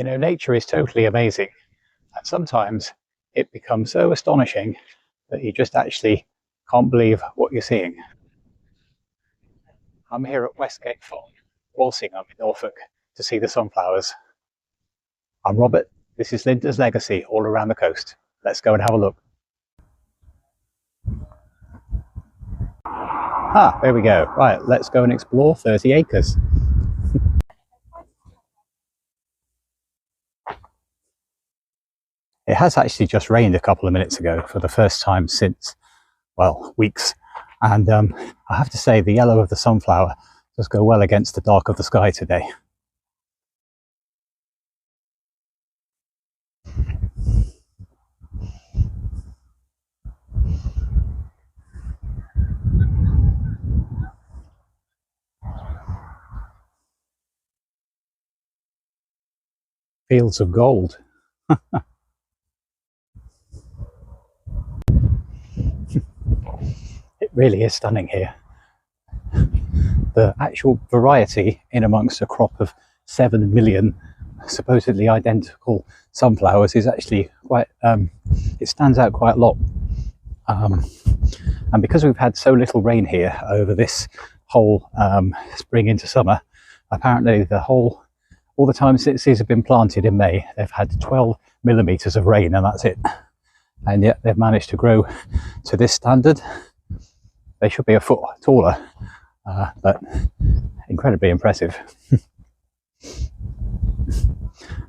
You know, nature is totally amazing, and sometimes it becomes so astonishing that you just actually can't believe what you're seeing. I'm here at Westgate Farm, Walsingham in Norfolk, to see the sunflowers. I'm Robert. This is Linda's legacy all around the coast. Let's go and have a look. Ah, there we go. Right, let's go and explore 30 acres. It has actually just rained a couple of minutes ago for the first time since, well, weeks. And I have to say the yellow of the sunflower does go well against the dark of the sky today. Fields of gold. It really is stunning here. The actual variety in amongst a crop of 7 million supposedly identical sunflowers is actually quite, it stands out quite a lot. And because we've had so little rain here over this whole spring into summer, apparently all the time since these have been planted in May, they've had 12 millimeters of rain, and that's it. And yet they've managed to grow to this standard. They should be a foot taller, but incredibly impressive.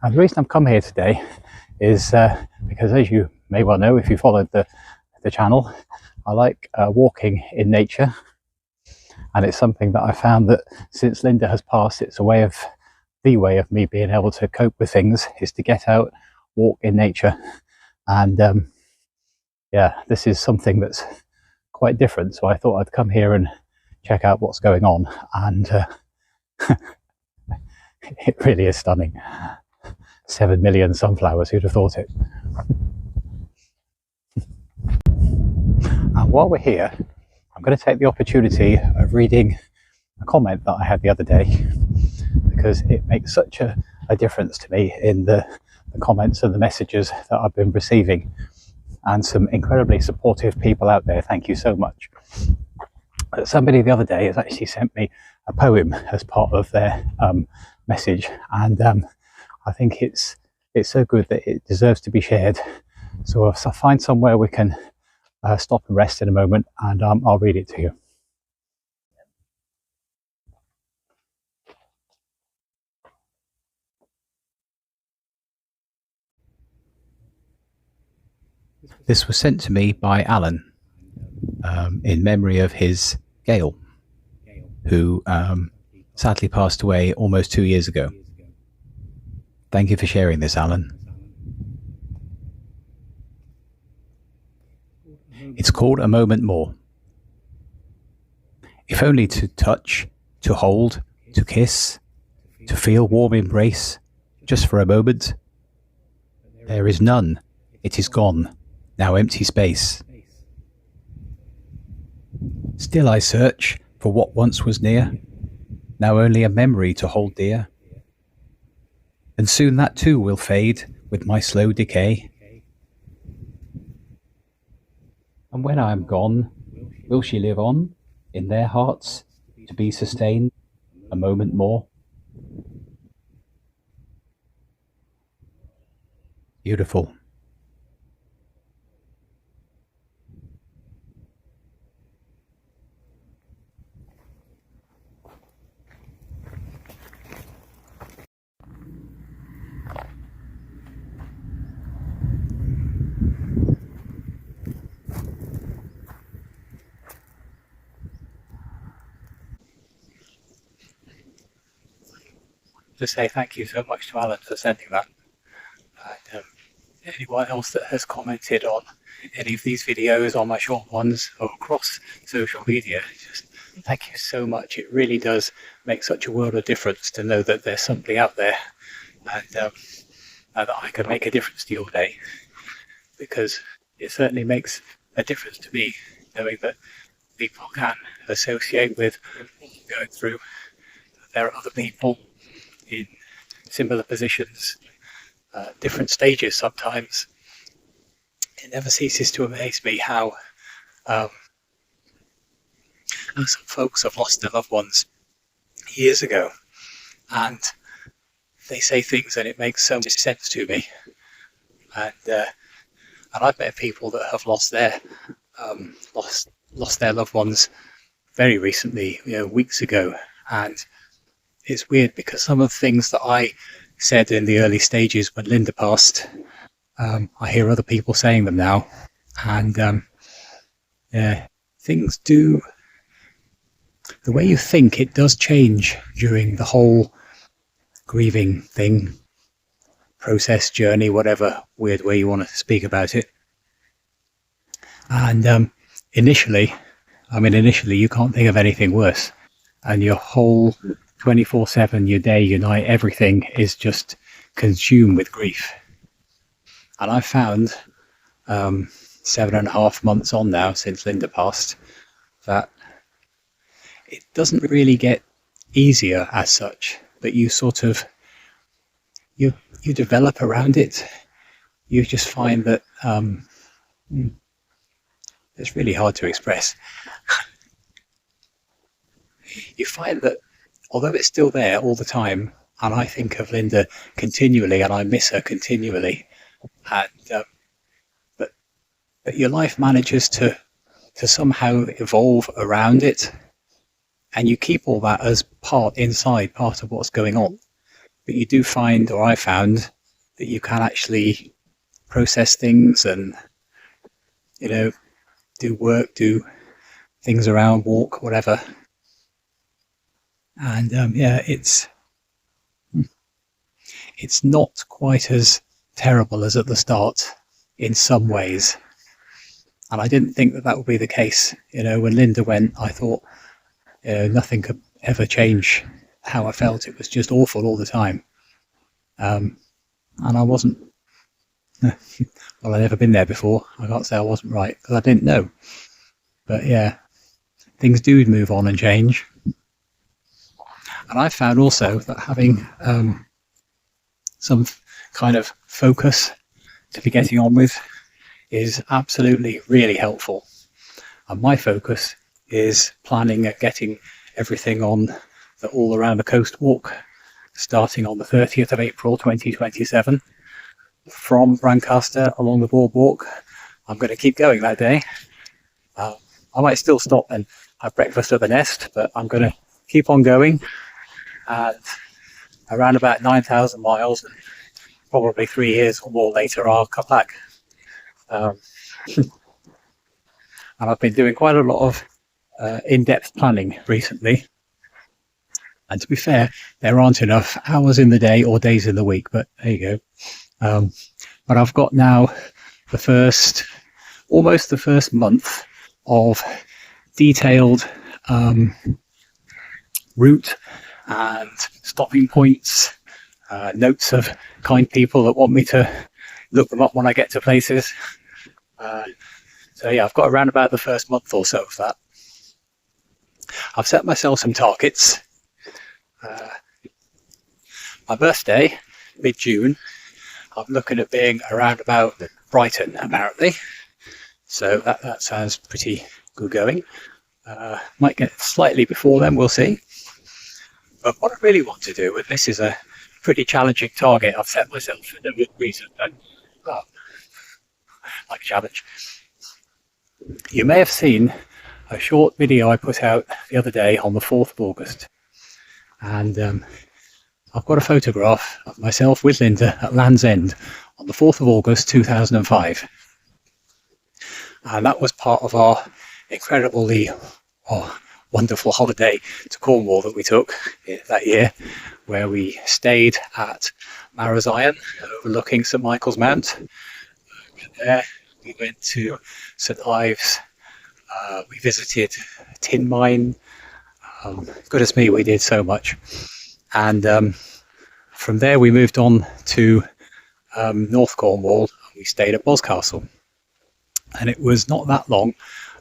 And the reason I've come here today is because, as you may well know if you followed the channel, I like walking in nature, and it's something that I found that since Linda has passed, it's the way of me being able to cope with things is to get out, walk in nature. And yeah, this is something that's quite different, so I thought I'd come here and check out what's going on, and it really is stunning. 7 million sunflowers, who'd have thought it? And while we're here, I'm going to take the opportunity of reading a comment that I had the other day, because it makes such a difference to me in the comments and the messages that I've been receiving, and some incredibly supportive people out there. Thank you so much. Somebody the other day has actually sent me a poem as part of their message, and I think it's so good that it deserves to be shared. So if I find somewhere we can stop and rest in a moment, and I'll read it to you. This was sent to me by Allan in memory of his Gail, who sadly passed away almost 2 years ago. Thank you for sharing this, Allan. It's called A Moment More. If only to touch, to hold, to kiss, to feel warm embrace, just for a moment. There is none, it is gone, now empty space. Still I search for what once was near, now only a memory to hold dear. And soon that too will fade with my slow decay. And when I am gone, will she live on in their hearts to be sustained a moment more? Beautiful. To say thank you so much to Allan for sending that. And anyone else that has commented on any of these videos, on my short ones, or across social media, just thank you so much. It really does make such a world of difference to know that there's something out there, and that I can make a difference to your day, because it certainly makes a difference to me knowing that people can associate with going through. There are other people in similar positions different stages sometimes. It never ceases to amaze me how some folks have lost their loved ones years ago, and they say things and it makes so much sense to me. And I've met people that have lost their loved ones very recently, weeks ago, and it's weird because some of the things that I said in the early stages when Linda passed, I hear other people saying them now, and things do. The way you think, it does change during the whole grieving thing, process, journey, whatever weird way you want to speak about it. And initially you can't think of anything worse, and your whole 24/7, your day, your night, everything is just consumed with grief. And I found 7.5 months on now since Linda passed that it doesn't really get easier as such, but you sort of you develop around it. You just find that it's really hard to express. You find that although it's still there all the time, and I think of Linda continually and I miss her continually, and but your life manages to somehow evolve around it, and you keep all that as part of what's going on. But you do find, or I found, that you can actually process things and do work, do things around, walk, whatever. And it's not quite as terrible as at the start in some ways. And I didn't think that would be the case. When Linda went, I thought nothing could ever change how I felt. It was just awful all the time. And I wasn't, well, I'd never been there before. I can't say I wasn't right because I didn't know. But yeah, things do move on and change. And I found also that having some kind of focus to be getting on with is absolutely really helpful. And my focus is planning at getting everything on the All Around the Coast walk, starting on the 30th of April 2027 from Brancaster along the boardwalk. I'm going to keep going that day. I might still stop and have breakfast at the Nest, but I'm going to keep on going. And around about 9,000 miles, and probably 3 years or more later, I'll come back. And I've been doing quite a lot of in-depth planning recently. And to be fair, there aren't enough hours in the day or days in the week, but there you go. But I've got now almost the first month of detailed route and stopping points, notes of kind people that want me to look them up when I get to places. So yeah, I've got around about the first month or so of that. I've set myself some targets. My birthday, mid-June, I'm looking at being around about Brighton, apparently. So that sounds pretty good going. Might get slightly before then, we'll see. But what I really want to do, and this is a pretty challenging target I've set myself for no good reason, but like a challenge. You may have seen a short video I put out the other day on the 4th of August. And I've got a photograph of myself with Linda at Land's End on the 4th of August 2005. And that was part of our incredibly wonderful holiday to Cornwall that we took that year, where we stayed at Marrow's overlooking St Michael's Mount. There we went to St Ives. We visited a tin mine. Goodness me, we did so much. And from there we moved on to North Cornwall. We stayed at Boscastle. And it was not that long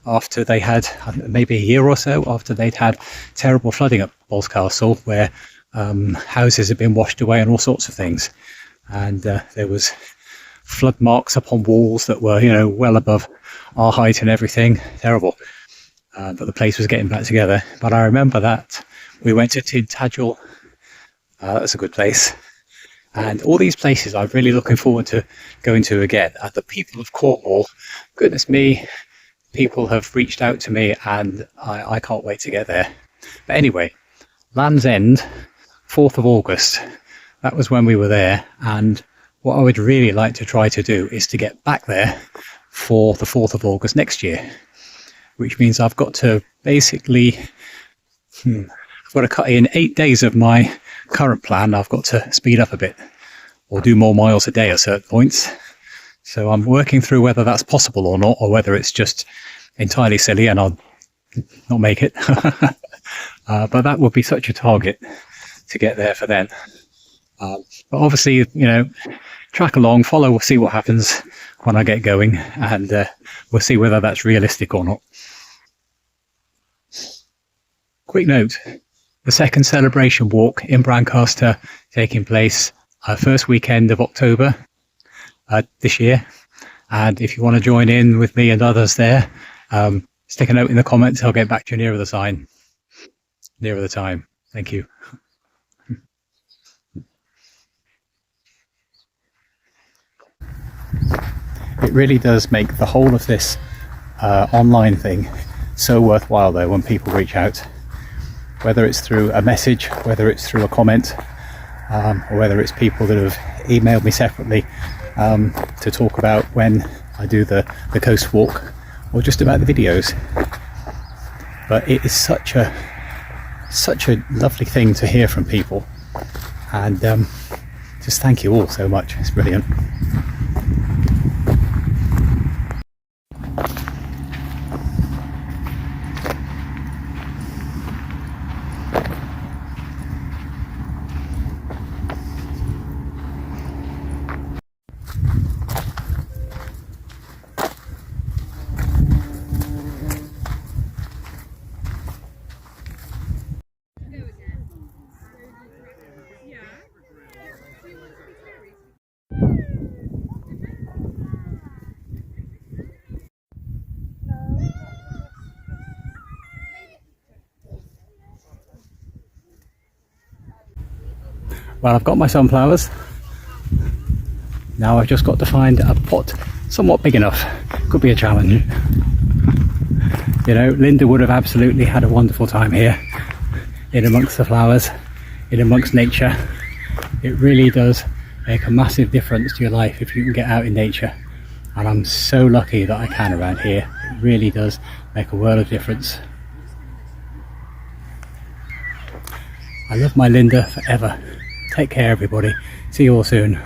after they had, maybe a year or so after they'd had terrible flooding at Boscastle, where houses had been washed away and all sorts of things. and there was flood marks upon walls that were, you know, well above our height and everything. Terrible. But the place was getting back together. But I remember that we went to Tintagel. That's a good place. And all these places I'm really looking forward to going to again. And the people of Cornwall, goodness me, people have reached out to me, and I can't wait to get there. But anyway, Land's End, 4th of August, that was when we were there. And what I would really like to try to do is to get back there for the 4th of August next year, which means I've got to basically, I've got to cut in 8 days of my current plan. I've got to speed up a bit or do more miles a day at certain points. So I'm working through whether that's possible or not, or whether it's just entirely silly and I'll not make it. But that would be such a target to get there for then. But obviously, you know, track along, follow, we'll see what happens when I get going, and we'll see whether that's realistic or not. Quick note, the second celebration walk in Brancaster taking place first weekend of October this year. And if you want to join in with me and others there, stick a note in the comments. I'll get back to you nearer the time. Thank you. It really does make the whole of this online thing so worthwhile though when people reach out, whether it's through a message, whether it's through a comment, or whether it's people that have emailed me separately to talk about when I do the coast walk, or just about the videos. But it is such a lovely thing to hear from people, and just thank you all so much. It's brilliant. Well, I've got my sunflowers. Now I've just got to find a pot somewhat big enough. Could be a challenge. You know, Linda would have absolutely had a wonderful time here, in amongst the flowers, in amongst nature. It really does make a massive difference to your life if you can get out in nature. And I'm so lucky that I can around here. It really does make a world of difference. I love my Linda forever. Take care everybody. See you all soon.